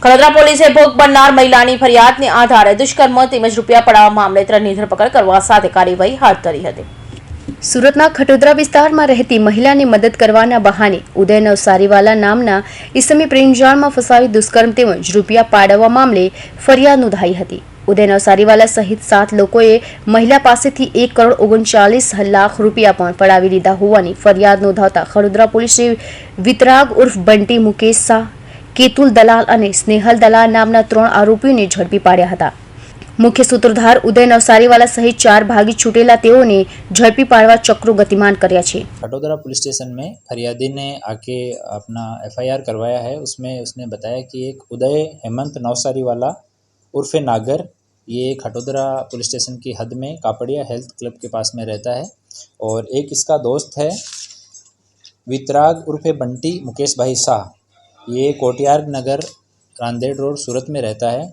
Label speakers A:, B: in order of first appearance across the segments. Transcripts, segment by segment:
A: ખડોદરા પોલીસે ભોગ બનનાર મહિલાની ફરિયાદને આધારે દુષ્કર્મ તેમજ રૂપિયા પડાવવા મામલે 3ની ધરપકડ કરવા સાથે કાર્યવાહી હાથ ધરી હતી।
B: સુરતના ખટોદરા વિસ્તારમાં રહેતી મહિલાની મદદ કરવાના બહાને ઉદય નવસારીવાલા નામના ઈસમે પ્રેમજાળમાં ફસાવી દુષ્કર્મ તેમજ રૂપિયા પાડવા મામલે ફરિયાદ નોંધાઈ હતી। ઉદય નવસારીવાલા સહિત 7 લોકોએ મહિલા પાસેથી 1,39,00,000 રૂપિયા પણ પડાવી લીધા હોવાની ફરિયાદ નોંધાવતા ખડોદરા પોલીસે વિતરાગ ઉર્ફ બંટી મુકેશ શાહ, કેતુલ દલાલ અને સ્નેહલ દલાલ નામના 3 આરોપીઓને ઝડપી પાડ્યા હતા। मुख्य सूत्रधार उदय नवसारीवाला सहित 4 भागी छूटेला तेओने झड़पी पाड़वा चक्रो गतिमान कर्या छे।
C: खटोदरा पुलिस स्टेशन में फरियादी ने आके अपना FIR करवाया है। उसमें उसने बताया कि एक उदय हेमंत नवसारीवाला उर्फे नागर, ये खटोदरा पुलिस स्टेशन की हद में कापड़िया हेल्थ क्लब के पास में रहता है। और एक इसका दोस्त है वितराग उर्फे बंटी मुकेश भाई शाह, ये कोटियार नगर रांदेड़ रोड सूरत में रहता है।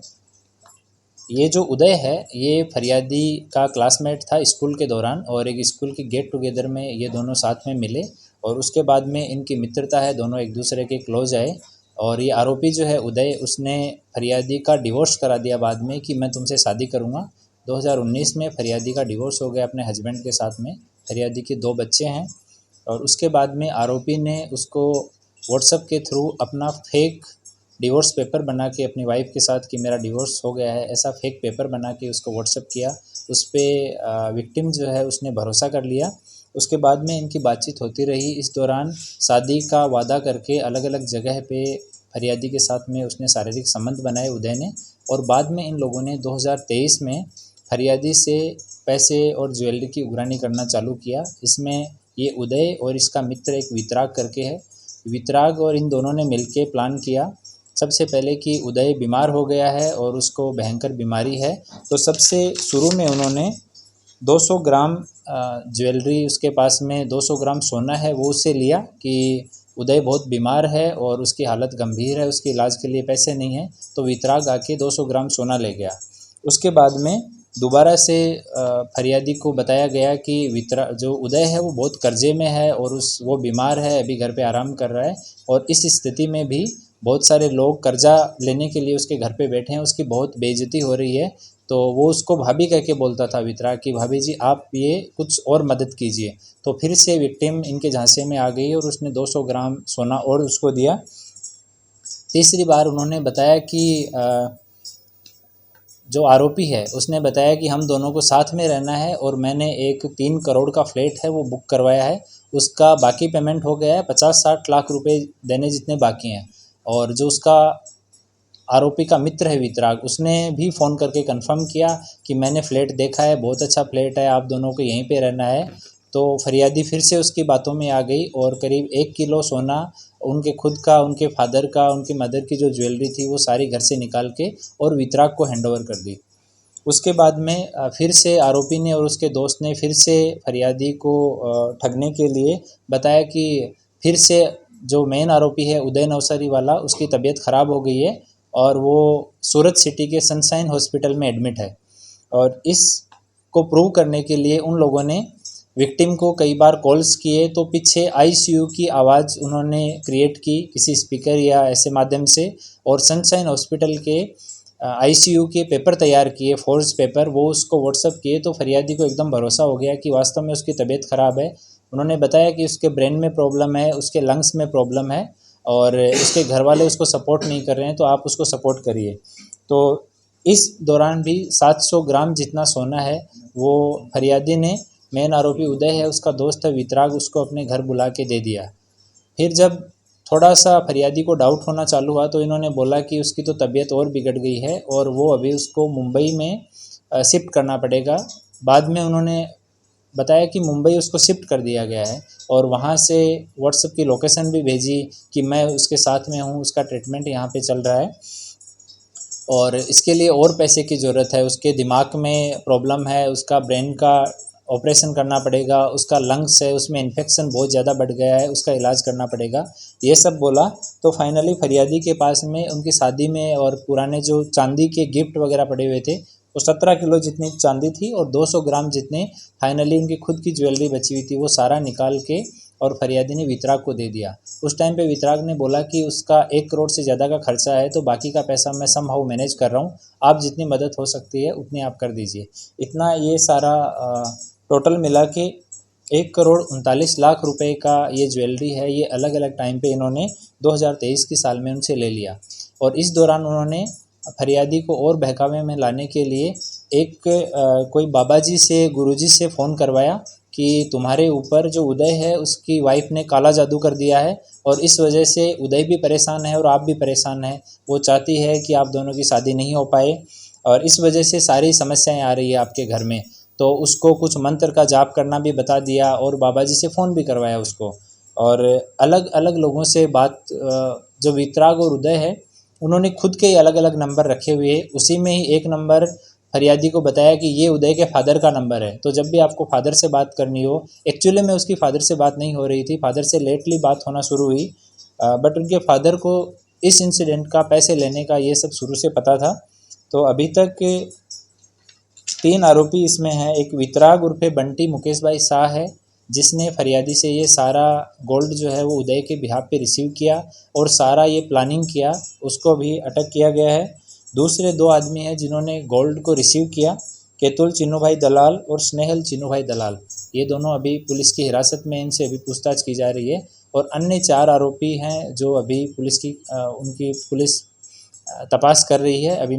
C: ये जो उदय है ये फरियादी का क्लासमेट था स्कूल के दौरान, और एक स्कूल की गेट टुगेदर में ये दोनों साथ में मिले और उसके बाद में इनकी मित्रता है, दोनों एक दूसरे के क्लोज आए। और ये आरोपी जो है उदय, उसने फरियादी का डिवोर्स करा दिया बाद में कि मैं तुमसे शादी करूँगा। 2019 में फरियादी का डिवोर्स हो गया अपने हस्बैंड के साथ में। फरियादी के 2 बच्चे हैं। और उसके बाद में आरोपी ने उसको व्हाट्सएप के थ्रू अपना फेक डिवोर्स पेपर बना के अपनी वाइफ के साथ कि मेरा डिवोर्स हो गया है, ऐसा फेक पेपर बना के उसको व्हाट्सएप किया। उस पर विक्टिम जो है उसने भरोसा कर लिया। उसके बाद में इनकी बातचीत होती रही। इस दौरान शादी का वादा करके अलग अलग जगह पे फरियादी के साथ में उसने शारीरिक संबंध बनाए उदय ने। और बाद में इन लोगों ने 2023 में फरियादी से पैसे और ज्वेलरी की उगरानी करना चालू किया। इसमें ये उदय और इसका मित्र एक वितराग करके है। वितराग और इन दोनों ने मिलके प्लान किया सबसे पहले कि उदय बीमार हो गया है और उसको भयंकर बीमारी है, तो सबसे शुरू में उन्होंने 200 ग्राम ज्वेलरी, उसके पास में 200 ग्राम सोना है, वो उससे लिया कि उदय बहुत बीमार है और उसकी हालत गंभीर है, उसके इलाज के लिए पैसे नहीं है। तो वितराग आके 200 ग्राम सोना ले गया। उसके बाद में दोबारा से फरियादी को बताया गया कि जो उदय है वो बहुत कर्जे में है और वो बीमार है, अभी घर पे आराम कर रहा है। और इस स्थिति में भी बहुत सारे लोग कर्जा लेने के लिए उसके घर पे बैठे हैं, उसकी बहुत बेइज्जती हो रही है। तो वो उसको भाभी कह के बोलता था वितराग कि भाभी जी आप ये कुछ और मदद कीजिए। तो फिर से विक्टिम इनके झांसे में आ गई और उसने 200 ग्राम सोना और उसको दिया। तीसरी बार उन्होंने बताया कि जो आरोपी है उसने बताया कि हम दोनों को साथ में रहना है और मैंने एक 3 करोड़ का फ्लैट है वो बुक करवाया है, उसका बाकी पेमेंट हो गया है, 50-60 लाख रुपए देने जितने बाकी हैं। और जो उसका आरोपी का मित्र है वितराग, उसने भी फ़ोन करके कंफर्म किया कि मैंने फ़्लैट देखा है, बहुत अच्छा फ्लैट है, आप दोनों को यहीं पे रहना है। तो फरियादी फिर से उसकी बातों में आ गई और करीब 1 किलो सोना, उनके खुद का, उनके फादर का, उनकी मदर की जो ज्वेलरी थी वो सारी घर से निकाल के और वितराग को हैंडओवर कर दी। उसके बाद में फिर से आरोपी ने और उसके दोस्त ने फिर से फरियादी को ठगने के लिए बताया कि फिर से जो मेन आरोपी है उदय नवसारी वाला, उसकी तबीयत ख़राब हो गई है और वो सूरत सिटी के सनशाइन हॉस्पिटल में एडमिट है। और इसको प्रूव करने के लिए उन लोगों ने विक्टिम को कई बार कॉल्स किए, तो पीछे ICU की आवाज़ उन्होंने क्रिएट की किसी स्पीकर या ऐसे माध्यम से, और सनशाइन हॉस्पिटल के ICU के पेपर तैयार किए, फोर्स पेपर, वो उसको व्हाट्सअप किए। तो फरियादी को एकदम भरोसा हो गया कि वास्तव में उसकी तबीयत ख़राब है। उन्होंने बताया कि उसके ब्रेन में प्रॉब्लम है, उसके लंग्स में प्रॉब्लम है और उसके घर वाले उसको सपोर्ट नहीं कर रहे हैं, तो आप उसको सपोर्ट करिए। तो इस दौरान भी 700 ग्राम जितना सोना है वो फरियादी ने, मेन आरोपी उदय है, उसका दोस्त है वितराग, उसको अपने घर बुला के दे दिया। फिर जब थोड़ा सा फरियादी को डाउट होना चालू हुआ तो इन्होंने बोला कि उसकी तो तबीयत और बिगड़ गई है और वो अभी उसको मुंबई में शिफ्ट करना पड़ेगा। बाद में उन्होंने बताया कि मुंबई उसको शिफ्ट कर दिया गया है और वहाँ से व्हाट्सएप की लोकेशन भी भेजी कि मैं उसके साथ में हूँ, उसका ट्रीटमेंट यहाँ पे चल रहा है और इसके लिए और पैसे की ज़रूरत है, उसके दिमाग में प्रॉब्लम है, उसका ब्रेन का ऑपरेशन करना पड़ेगा, उसका लंग्स है उसमें इन्फेक्शन बहुत ज़्यादा बढ़ गया है, उसका इलाज करना पड़ेगा, ये सब बोला। तो फाइनली फरियादी के पास में उनकी शादी में और पुराने जो चांदी के गिफ्ट वगैरह पड़े हुए थे, वो 17 किलो जितनी चांदी थी और 200 ग्राम जितने फाइनली उनकी खुद की ज्वेलरी बची हुई थी, वो सारा निकाल के और फरियादी ने वितराग को दे दिया। उस टाइम पे वितराग ने बोला कि उसका 1 करोड़ से ज़्यादा का खर्चा है, तो बाकी का पैसा मैं समहाउ मैनेज कर रहा हूँ, आप जितनी मदद हो सकती है उतनी आप कर दीजिए। इतना ये सारा टोटल मिला के 1 करोड़ 39 लाख रुपए का ये ज्वेलरी है, ये अलग अलग टाइम पे इन्होंने 2023 की साल में उनसे ले लिया। और इस दौरान उन्होंने फरियादी को और बहकावे में लाने के लिए एक कोई बाबा जी से, गुरुजी से फ़ोन करवाया कि तुम्हारे ऊपर जो उदय है उसकी वाइफ ने काला जादू कर दिया है और इस वजह से उदय भी परेशान है और आप भी परेशान हैं। वो चाहती है कि आप दोनों की शादी नहीं हो पाए और इस वजह से सारी समस्याएं आ रही है आपके घर में। तो उसको कुछ मंत्र का जाप करना भी बता दिया और बाबा जी से फ़ोन भी करवाया उसको। और अलग अलग लोगों से बात, जो वितराग और उदय है उन्होंने खुद के अलग अलग नंबर रखे हुए, उसी में ही एक नंबर फरियादी को बताया कि ये उदय के फादर का नंबर है। तो जब भी आपको फादर से बात करनी हो, एक्चुअली में उसकी फादर से बात नहीं हो रही थी, फादर से लेटली बात होना शुरू हुई, बट उनके फादर को इस इंसिडेंट का, पैसे लेने का, ये सब शुरू से पता था। तो अभी तक 3 आरोपी इसमें हैं। एक वितराग उर्फे बंटी मुकेश भाई शाह है, जिसने फरियादी से ये सारा गोल्ड जो है वो उदय के बिहाफ पे रिसीव किया और सारा ये प्लानिंग किया, उसको भी अटक किया गया है। दूसरे 2 आदमी हैं जिन्होंने गोल्ड को रिसीव किया, केतुल चिन्नू भाई दलाल और स्नेहल चिन्नू भाई दलाल। ये दोनों अभी पुलिस की हिरासत में, इनसे अभी पूछताछ की जा रही है। और अन्य 4 आरोपी हैं जो अभी पुलिस की उनकी पुलिस तपास कर रही है। अभी